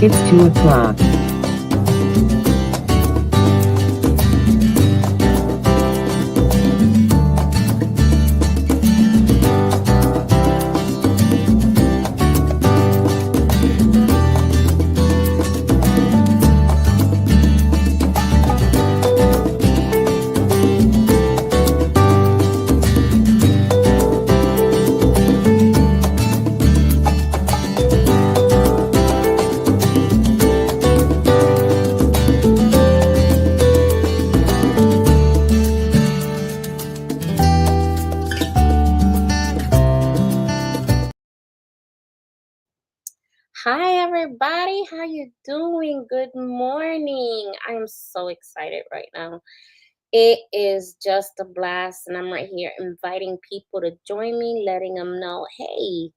It's 2 o'clock. Hi everybody, how you doing? Good morning. I am so excited right now. It is just a blast and I'm right here inviting people to join me, letting them know, hey,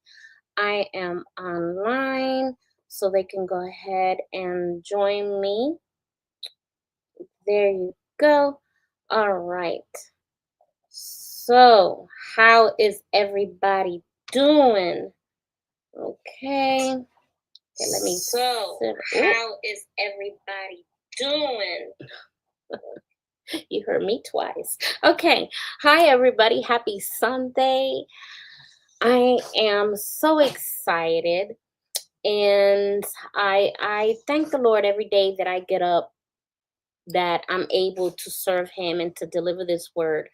I am online so they can go ahead and join me. There you go. All right. So, how is everybody doing? Okay. Okay, let me. So, how is everybody doing? You heard me twice. Okay. Hi, everybody. Happy Sunday. I am so excited, and I thank the Lord every day that I get up, that I'm able to serve Him and to deliver this word.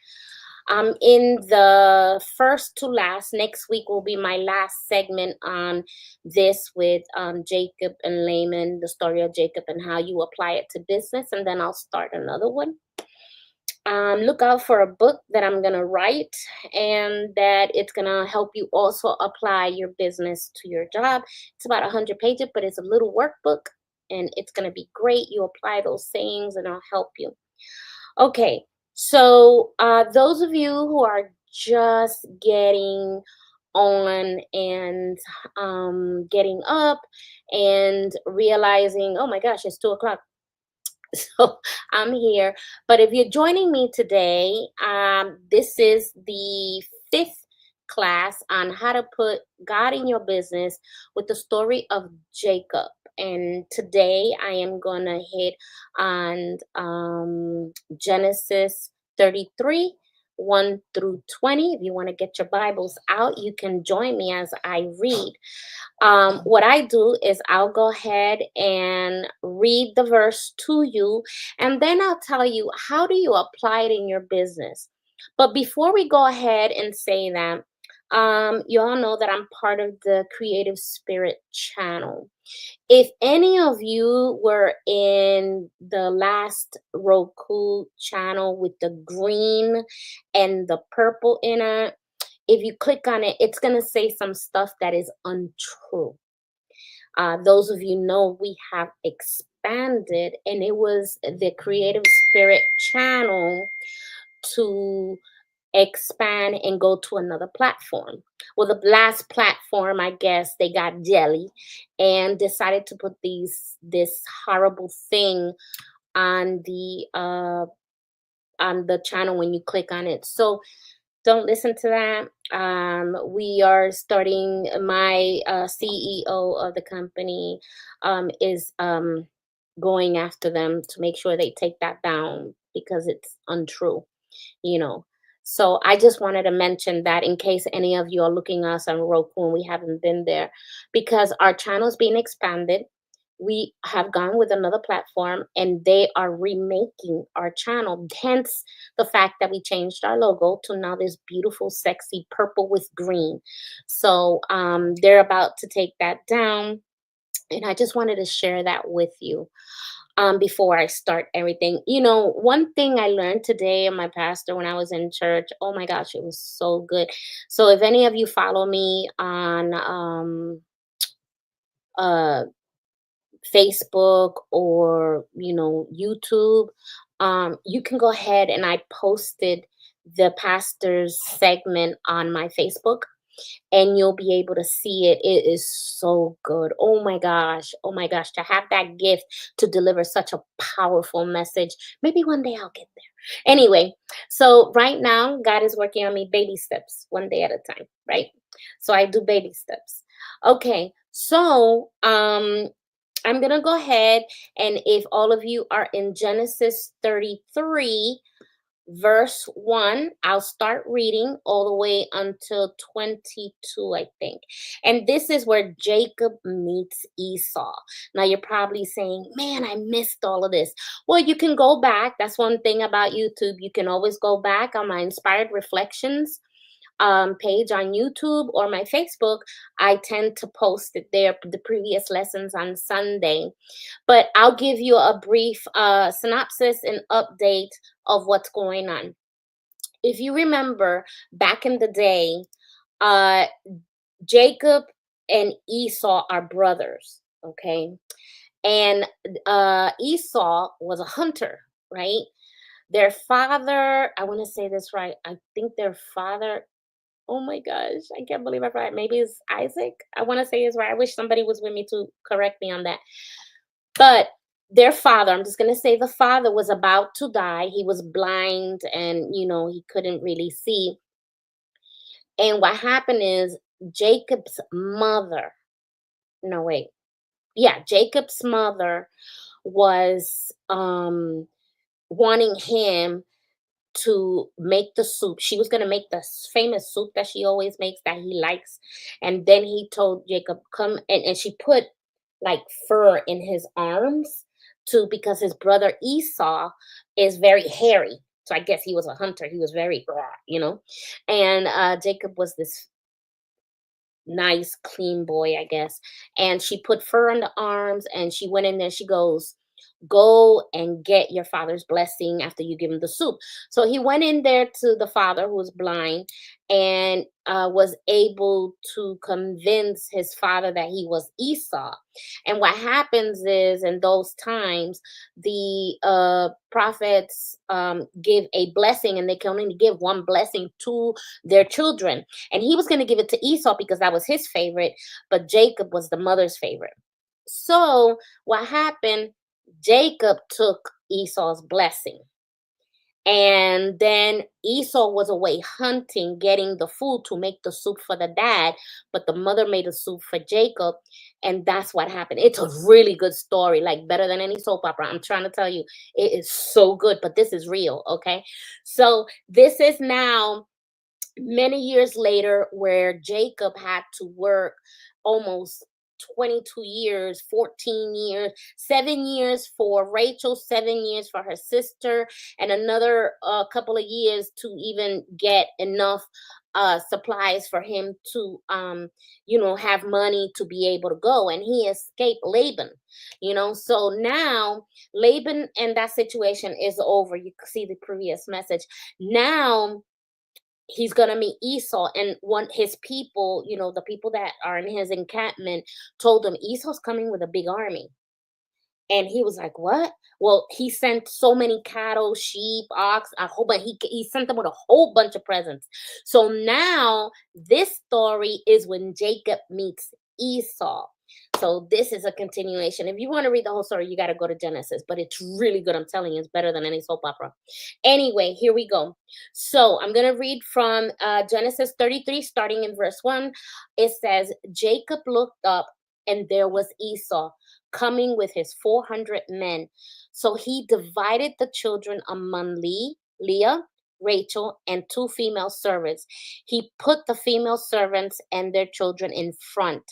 I'm in the first to last. Next week will be my last segment on this with Jacob and Laman, the story of Jacob and how you apply it to business. And then I'll start another one. Look out for a book that I'm going to write and that it's going to help you also apply your business to your job. It's about 100 pages, but it's a little workbook and it's going to be great. You apply those sayings and I'll help you. Okay, so those of you who are just getting on and getting up and realizing, oh my gosh, it's 2 o'clock. So I'm here. But if you're joining me today, this is the fifth class on how to put God in your business with the story of Jacob. And today I am going to hit on Genesis 33. 1 through 20. If you want to get your Bibles out, you can join me as I read. What I do is I'll go ahead and read the verse to you, and then I'll tell you how do you apply it in your business. But before we go ahead and say that, you all know that I'm part of the Creative Spirit channel. If any of you were in the last Roku channel with the green and the purple in it, if you click on it, it's going to say some stuff that is untrue. Those of you know we have expanded, and it was the Creative Spirit channel to expand and go to another platform. Well, the last platform, I guess, they got jelly and decided to put this horrible thing on the channel when you click on it. So don't listen to that. We are starting. My CEO of the company is going after them to make sure they take that down because it's untrue, you know. So I just wanted to mention that in case any of you are looking us on Roku and we haven't been there, because our channel is being expanded. We have gone with another platform and they are remaking our channel. Hence the fact that we changed our logo to now this beautiful, sexy purple with green. So they're about to take that down. And I just wanted to share that with you before I start everything. You know, one thing I learned today in my pastor when I was in church, oh my gosh, it was so good. So if any of you follow me on uh, Facebook or, YouTube, you can go ahead and I posted the pastor's segment on my Facebook and you'll be able to see it. It is so good. Oh my gosh. Oh my gosh. To have that gift to deliver such a powerful message. Maybe one day I'll get there. Anyway, so right now, God is working on me baby steps, one day at a time, right? So I do baby steps. Okay. So, I'm going to go ahead, and if all of you are in Genesis 33, verse 1, I'll start reading all the way until 22, I think. And this is where Jacob meets Esau. Now you're probably saying, man, I missed all of this. Well, you can go back. That's one thing about YouTube. You can always go back on my Inspired Reflections page on YouTube or my Facebook. I tend to post it there, the previous lessons on Sunday. But I'll give you a brief synopsis and update of what's going on. If you remember back in the day, uh, Jacob and Esau are brothers, okay? And Esau was a hunter, right? Their father, I want to say this right. I think their father, oh my gosh, I can't believe I'm right. Maybe it's Isaac. I want to say it's right. I wish somebody was with me to correct me on that. But their father, I'm just going to say the father was about to die. He was blind and, he couldn't really see. And what happened is Jacob's mother, no, wait. Yeah, Jacob's mother was wanting him to make the soup. She was going to make the famous soup that she always makes that he likes. And then he told Jacob, come, and she put like fur in his arms too, because his brother Esau is very hairy. So I guess he was a hunter. He was very, and Jacob was this nice, clean boy, I guess. And she put fur on the arms and she went in there. She goes, go and get your father's blessing after you give him the soup. So he went in there to the father who was blind and was able to convince his father that he was Esau. And what happens is in those times, the prophets give a blessing and they can only give one blessing to their children. And he was going to give it to Esau because that was his favorite, but Jacob was the mother's favorite. So what happened? Jacob took Esau's blessing. And then Esau was away hunting, getting the food to make the soup for the dad, but the mother made a soup for Jacob. And that's what happened. It's a really good story, like better than any soap opera. I'm trying to tell you, it is so good, but this is real, okay? So this is now many years later where Jacob had to work almost 22 years, 14 years, 7 years for Rachel, 7 years for her sister, and another couple of years to even get enough supplies for him to have money to be able to go. And he escaped Laban, so now Laban and that situation is over. You can see the previous message. Now he's gonna meet Esau, and one his people, the people that are in his encampment, told him Esau's coming with a big army. And he was like, "What?" Well, he sent so many cattle, sheep, ox, a whole bunch. He sent them with a whole bunch of presents. So now this story is when Jacob meets Esau. So this is a continuation. If you want to read the whole story, you got to go to Genesis, but it's really good. I'm telling you, it's better than any soap opera. Anyway, here we go. So I'm going to read from Genesis 33, starting in verse 1. It says, Jacob looked up, and there was Esau coming with his 400 men. So he divided the children among Leah, Rachel, and two female servants. He put the female servants and their children in front,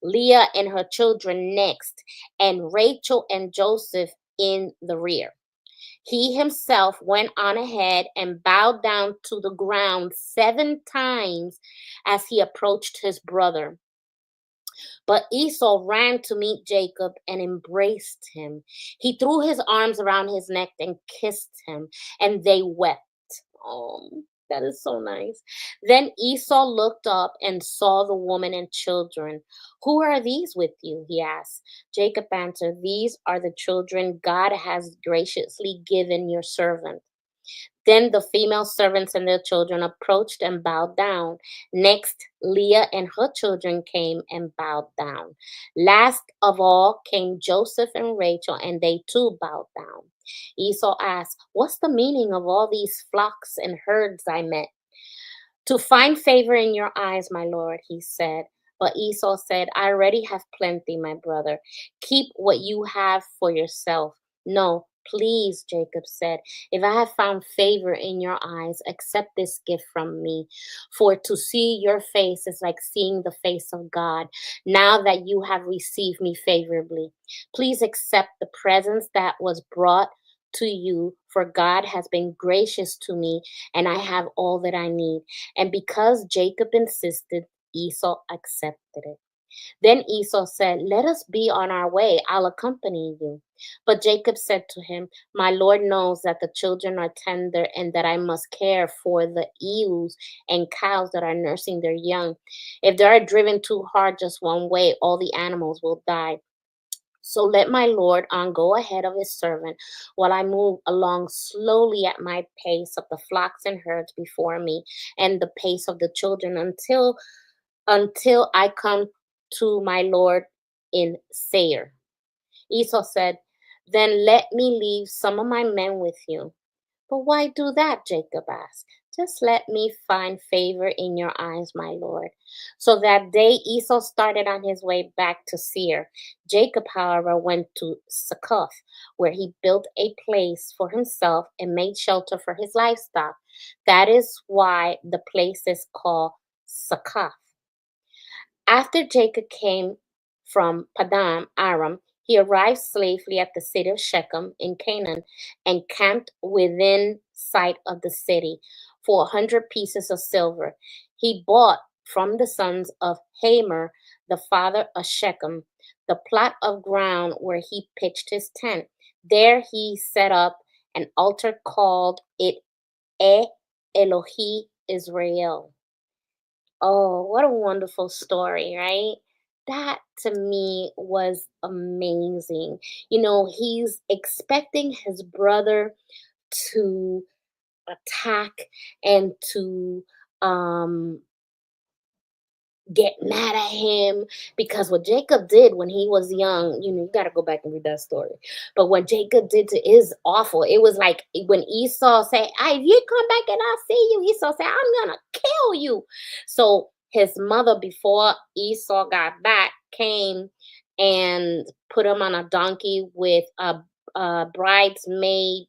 Leah and her children next, and Rachel and Joseph in the rear. He himself went on ahead and bowed down to the ground 7 times as he approached his brother. But Esau ran to meet Jacob and embraced him. He threw his arms around his neck and kissed him, and they wept. Oh, that is so nice. Then Esau looked up and saw the woman and children. Who are these with you? He asked. Jacob answered, these are the children God has graciously given your servant. Then the female servants and their children approached and bowed down. Next, Leah and her children came and bowed down. Last of all came Joseph and Rachel, and they too bowed down. Esau asked, what's the meaning of all these flocks and herds I met? To find favor in your eyes, my lord, he said. But Esau said, I already have plenty, my brother. Keep what you have for yourself. No, please, Jacob said, if I have found favor in your eyes, accept this gift from me. For to see your face is like seeing the face of God, now that you have received me favorably. Please accept the presents that was brought to you, for God has been gracious to me, and I have all that I need. And because Jacob insisted, Esau accepted it. Then Esau said, let us be on our way. I'll accompany you. But Jacob said to him, my Lord knows that the children are tender and that I must care for the ewes and cows that are nursing their young. If they are driven too hard just one way, all the animals will die. So let my Lord on go ahead of his servant while I move along slowly at my pace of the flocks and herds before me and the pace of the children until I come to my Lord in Seir. Esau said, then let me leave some of my men with you. But why do that? Jacob asked. Just let me find favor in your eyes, my Lord. So that day Esau started on his way back to Seir. Jacob, however, went to Succoth, where he built a place for himself and made shelter for his livestock. That is why the place is called Succoth. After Jacob came from Padan Aram, he arrived safely at the city of Shechem in Canaan and camped within sight of the city for 100 pieces of silver. He bought from the sons of Hamor, the father of Shechem, the plot of ground where he pitched his tent. There he set up an altar, called it Elohi Israel. Oh, what a wonderful story, right? That to me was amazing. He's expecting his brother to attack and to um get mad at him, because what Jacob did when he was young, you got to go back and read that story. But what Jacob did to is awful. It was like when Esau said, if you come back and I see you, Esau said, I'm going to kill you. So his mother, before Esau got back, came and put him on a donkey with a bridesmaid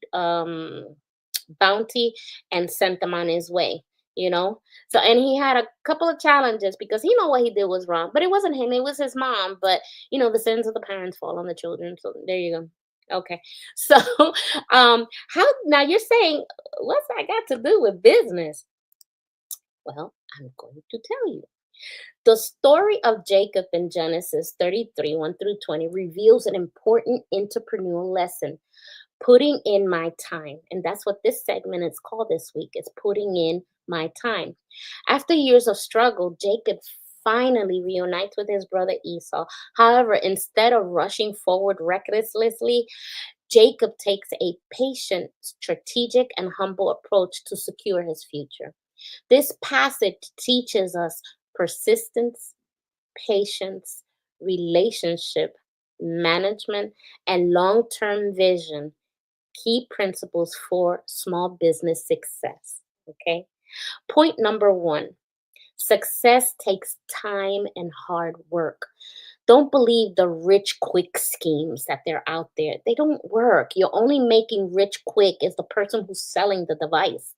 bounty and sent him on his way, you know? So, and he had a couple of challenges because he know what he did was wrong, but it wasn't him, it was his mom. But, the sins of the parents fall on the children. So there you go. Okay. So, how, now you're saying, what's that got to do with business? Well, I'm going to tell you. The story of Jacob in Genesis 33, 1 through 20 reveals an important entrepreneurial lesson: putting in my time. And that's what this segment is called this week. It's putting in my time. After years of struggle, Jacob finally reunites with his brother Esau. However, instead of rushing forward recklessly, Jacob takes a patient, strategic, and humble approach to secure his future. This passage teaches us persistence, patience, relationship management, and long term vision, key principles for small business success. Okay. Point number one: success takes time and hard work. Don't believe the rich quick schemes that they're out there. They don't work. You're only making rich quick is the person who's selling the device.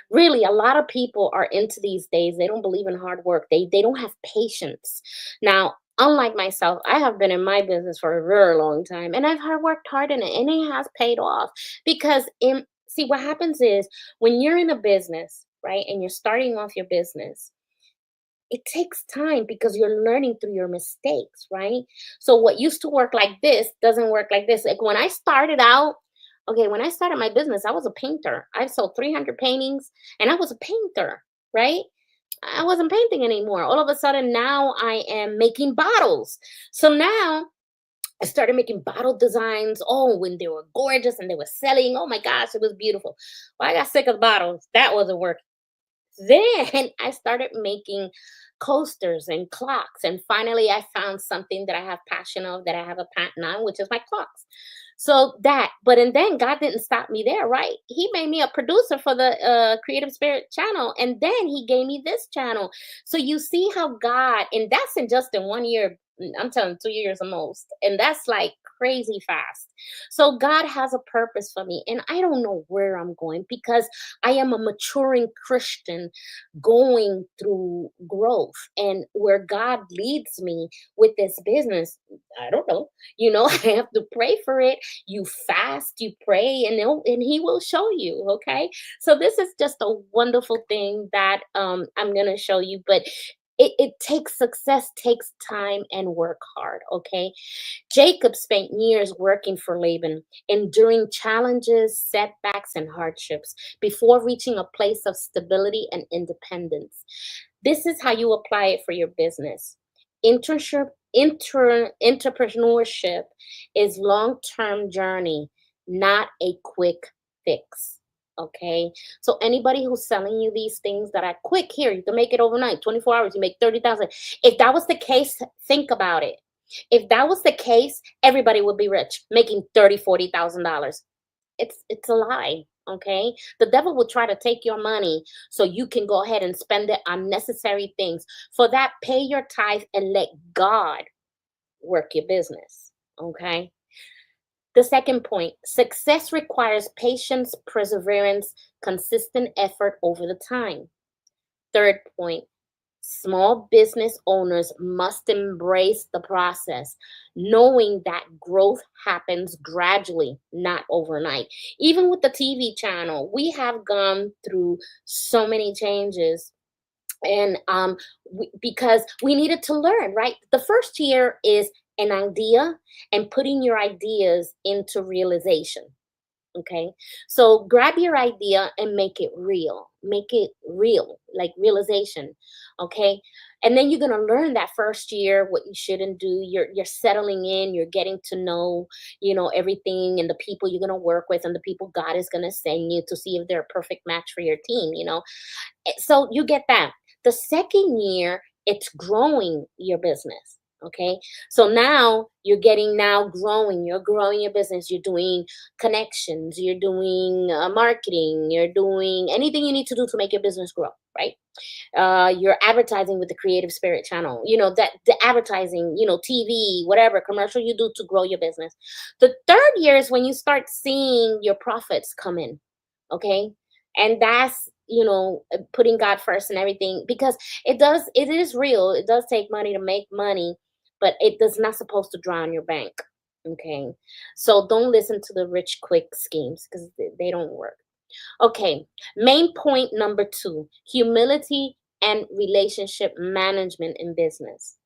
Really, a lot of people are into these days. They don't believe in hard work. They don't have patience. Now, unlike myself, I have been in my business for a very long time, and worked hard in it, and it has paid off. Because see, what happens is when you're in a business, right, and you're starting off your business, it takes time because you're learning through your mistakes, right? So what used to work like this doesn't work like this. Like when I started out, okay, when I started my business, I was a painter. I sold 300 paintings and I was a painter, right? I wasn't painting anymore. All of a sudden now I am making bottles. So now I started making bottle designs. Oh, when they were gorgeous and they were selling. Oh my gosh, it was beautiful. Well, I got sick of bottles. That wasn't working. Then I started making coasters and clocks. And finally, I found something that I have passion of, that I have a patent on, which is my clocks. So and then God didn't stop me there, right? He made me a producer for the Creative Spirit channel, and then He gave me this channel. So you see how God, and that's in just in 1 year. I'm telling 2 years the most, and that's like crazy fast. So God has a purpose for me, and I don't know where I'm going because I am a maturing Christian going through growth, and where God leads me with this business, I don't know. I have to pray for it. You fast, you pray, and He will show you. Okay, so this is just a wonderful thing that I'm gonna show you, but it takes success, takes time, and work hard. Okay, Jacob spent years working for Laban, enduring challenges, setbacks, and hardships before reaching a place of stability and independence. This is how you apply it for your business. Entrepreneurship is long-term journey, not a quick fix. Okay. So anybody who's selling you these things that are quick, here, you can make it overnight, 24 hours, you make 30,000. If that was the case, think about it. If that was the case, everybody would be rich, making 30, $40,000. It's a lie. Okay. The devil will try to take your money so you can go ahead and spend it on necessary things. For that, pay your tithe and let God work your business. Okay. The second point, success requires patience, perseverance, consistent effort over the time. Third point, small business owners must embrace the process, knowing that growth happens gradually, not overnight. Even with the TV channel, we have gone through so many changes. And because we needed to learn, right? The first year is an idea and putting your ideas into realization. Okay. So grab your idea and make it real. Make it real, like realization. Okay. And then you're gonna learn that first year what you shouldn't do. You're settling in, you're getting to know, everything and the people you're gonna work with and the people God is gonna send you to see if they're a perfect match for your team. So you get that. The second year, it's growing your business. Okay. So now you're growing your business. You're doing connections, you're doing marketing, you're doing anything you need to do to make your business grow, right? You're advertising with the Creative Spirit channel, that the advertising, TV, whatever commercial you do to grow your business. The third year is when you start seeing your profits come in. Okay. And that's, putting God first and everything, because it is real. It does take money to make money, but it does not supposed to drown your bank. Okay. So don't listen to the rich quick schemes because they don't work. Okay, main point number two, humility and relationship management in business.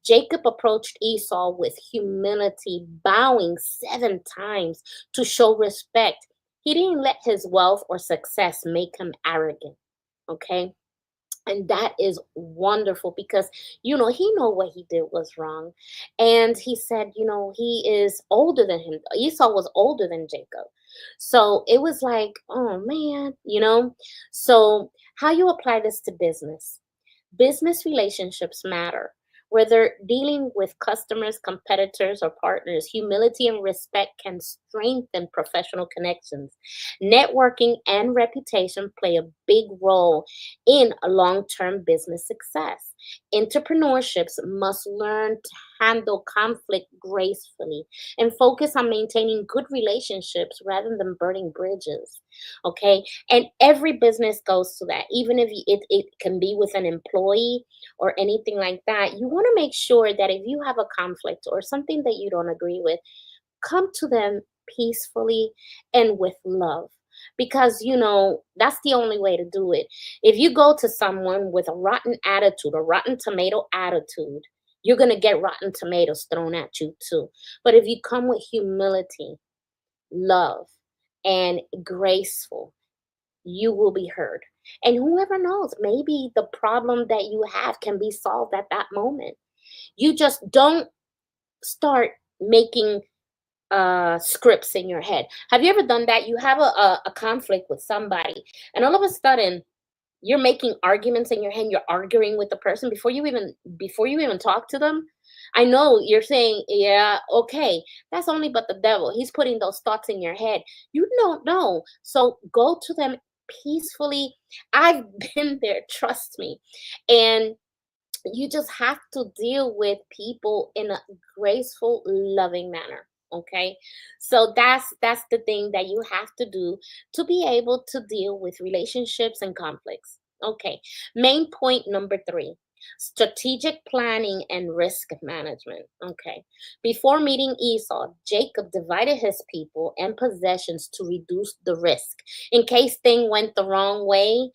Jacob approached Esau with humility, bowing 7 times to show respect. He didn't let his wealth or success make him arrogant. Okay, and that is wonderful because he know what he did was wrong, and he said he is older than him. Esau was older than Jacob, so it was like, oh man. So how you apply this to business relationships matter. Whether dealing with customers, competitors, or partners, humility and respect can strengthen professional connections. Networking and reputation play a big role in a long-term business success. Entrepreneurships must learn to handle conflict gracefully and focus on maintaining good relationships rather than burning bridges. Okay, and every business goes to that. Even if it can be with an employee or anything like that, you want to make sure that if you have a conflict or something that you don't agree with, come to them peacefully and with love, because that's the only way to do it. If you go to someone with a rotten attitude, a rotten tomato attitude, you're going to get rotten tomatoes thrown at you too. But if you come with humility, love, and graceful, you will be heard. And whoever knows, maybe the problem that you have can be solved at that moment. You just don't start making scripts in your head. Have you ever done that? You have a conflict with somebody, and all of a sudden you're making arguments in your head. You're arguing with the person before you even talk to them. I know you're saying, yeah, okay, that's only but the devil. He's putting those thoughts in your head. You don't know. So go to them peacefully. I've been there, trust me. And you just have to deal with people in a graceful, loving manner. Okay, so that's the thing that you have to do to be able to deal with relationships and conflicts. Okay, main point number three: strategic planning and risk management. Okay, before meeting Esau, Jacob divided his people and possessions to reduce the risk in case things went the wrong way.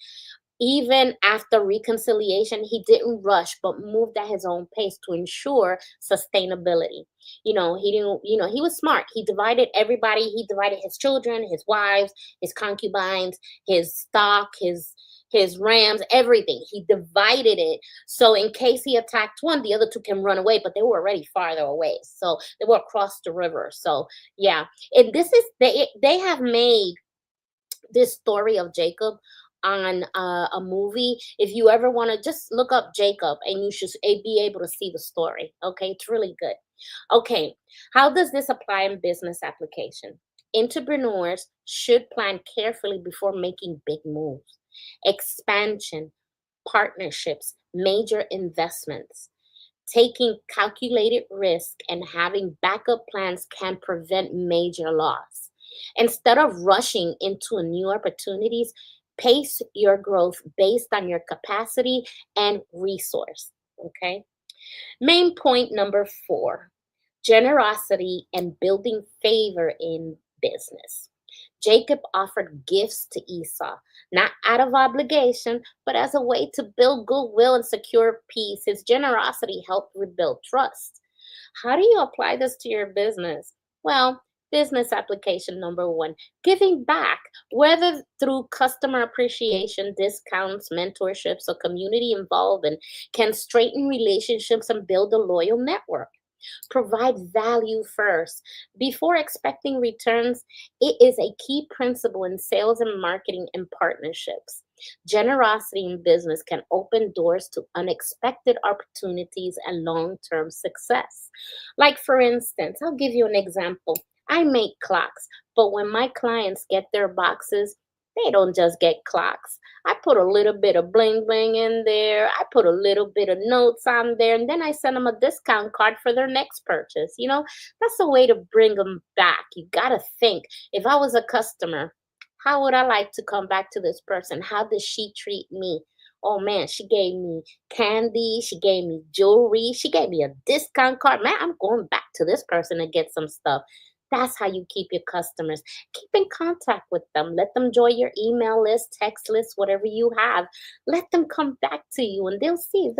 Even after reconciliation, he didn't rush but moved at his own pace to ensure sustainability. He didn't, he was smart. He divided everybody, he divided his children, his wives, his concubines, his stock, his rams, everything. He divided it. So in case he attacked one, the other two can run away, but they were already farther away. So they were across the river. So yeah. And this is they have made this story of Jacob on a movie. If you ever want to just look up Jacob, and you should be able to see the story. Okay, it's really good. Okay, how does this apply in business application? Entrepreneurs should plan carefully before making big moves. Expansion, partnerships, major investments. Taking calculated risk and having backup plans can prevent major loss. Instead of rushing into new opportunities, pace your growth based on your capacity and resource. Okay. Main point number four: generosity and building favor in business. Jacob offered gifts to Esau, not out of obligation, but as a way to build goodwill and secure peace. His generosity helped rebuild trust. How do you apply this to your business? Well, business application number one: giving back, whether through customer appreciation, discounts, mentorships, or community involvement, can straighten relationships and build a loyal network. Provide value first before expecting returns. It is a key principle in sales and marketing and partnerships. Generosity in business can open doors to unexpected opportunities and long term success. Like, for instance, I'll give you an example. I make clocks, but when my clients get their boxes, they don't just get clocks. I put a little bit of bling bling in there. I put a little bit of notes on there, and then I send them a discount card for their next purchase. That's a way to bring them back. You got to think, if I was a customer, how would I like to come back to this person? How does she treat me? Oh man, she gave me candy. She gave me jewelry. She gave me a discount card. Man, I'm going back to this person to get some stuff. That's how you keep your customers. Keep in contact with them. Let them join your email list, text list, whatever you have. Let them come back to you, and they'll see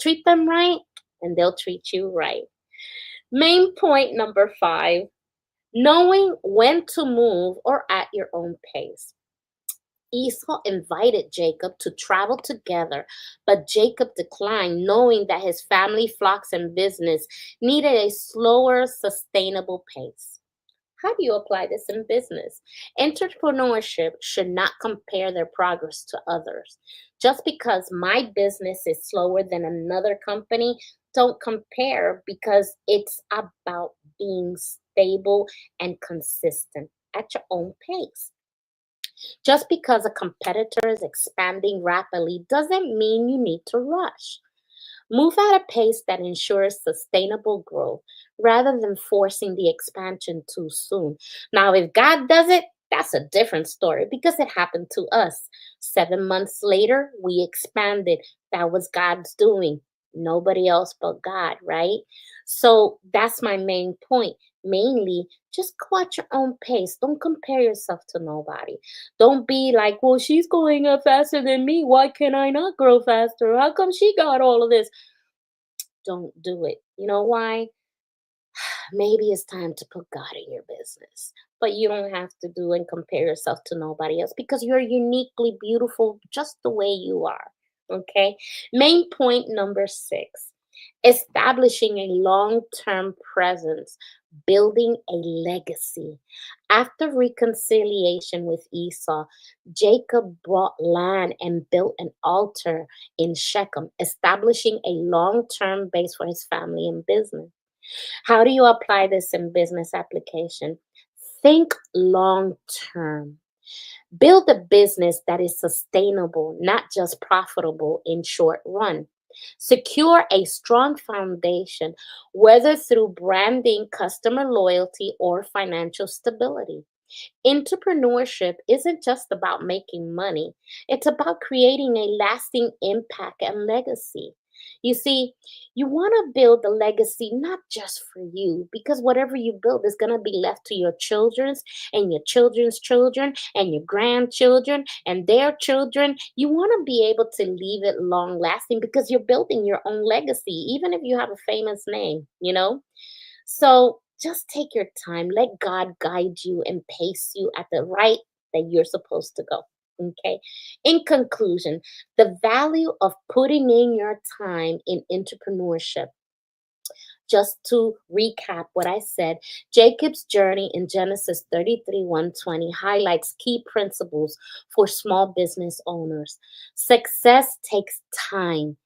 treat them right, and they'll treat you right. Main point number five: knowing when to move or at your own pace. Esau invited Jacob to travel together, but Jacob declined, knowing that his family, flocks, and business needed a slower, sustainable pace. How do you apply this in business? Entrepreneurship should not compare their progress to others. Just because my business is slower than another company, don't compare, because it's about being stable and consistent at your own pace. Just because a competitor is expanding rapidly doesn't mean you need to rush. Move at a pace that ensures sustainable growth rather than forcing the expansion too soon. Now, if God does it, that's a different story, because it happened to us. 7 months later, we expanded. That was God's doing. Nobody else but God, right? So that's my main point. Mainly, just go at your own pace. Don't compare yourself to nobody. Don't be like, well, she's going up faster than me. Why can I not grow faster? How come she got all of this? Don't do it. You know why? Maybe it's time to put God in your business. But you don't have to do and compare yourself to nobody else, because you're uniquely beautiful just the way you are. Okay. Main point number six: establishing a long term presence building a legacy. After reconciliation with Esau, Jacob bought land and built an altar in Shechem, establishing a long term base for his family and business. How do you apply this in business application? Think long term. Build a business that is sustainable, not just profitable in short run. Secure a strong foundation, whether through branding, customer loyalty, or financial stability. Entrepreneurship isn't just about making money, it's about creating a lasting impact and legacy. You see, you want to build a legacy not just for you, because whatever you build is going to be left to your children's and your children's children and your grandchildren and their children. You want to be able to leave it long lasting because you're building your own legacy, even if you have a famous name. So just take your time. Let God guide you and pace you at the right that you're supposed to go. Okay. In conclusion, the value of putting in your time in entrepreneurship. Just to recap what I said, Jacob's journey in Genesis 33 120 highlights key principles for small business owners. Success takes time.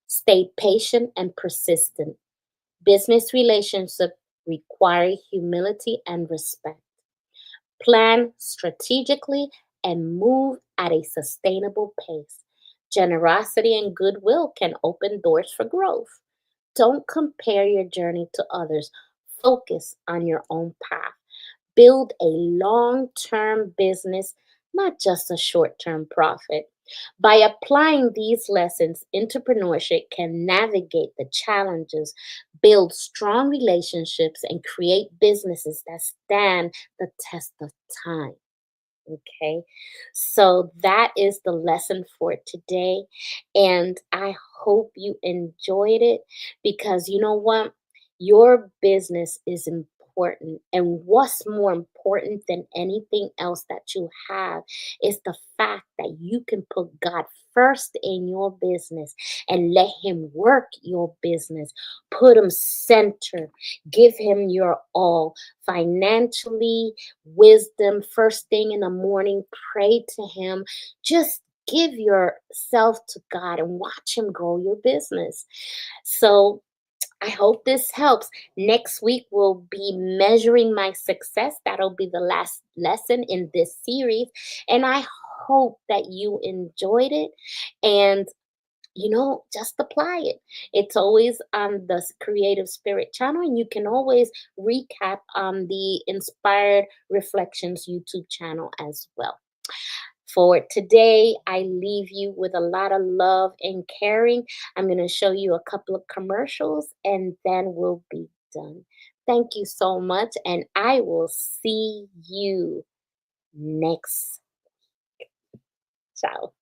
Stay patient and persistent. Business relationships require humility and respect. Plan strategically and move at a sustainable pace. Generosity and goodwill can open doors for growth. Don't compare your journey to others. Focus on your own path. Build a long term business, not just a short term profit. By applying these lessons, entrepreneurship can navigate the challenges, build strong relationships, and create businesses that stand the test of time. Okay, so that is the lesson for today. And I hope you enjoyed it because you know what? Your business is important. And what's more important than anything else that you have is the fact that you can put God first in your business and let Him work your business. Put Him center, give Him your all financially, wisdom first thing in the morning, pray to Him. Just give yourself to God and watch Him grow your business. So, I hope this helps. Next week, we'll be measuring my success. That'll be the last lesson in this series. And I hope that you enjoyed it. And just apply it. It's always on the Creative Spirit channel, and you can always recap on the Inspired Reflections YouTube channel as well. For today, I leave you with a lot of love and caring. I'm going to show you a couple of commercials and then we'll be done. Thank you so much, and I will see you next. Ciao.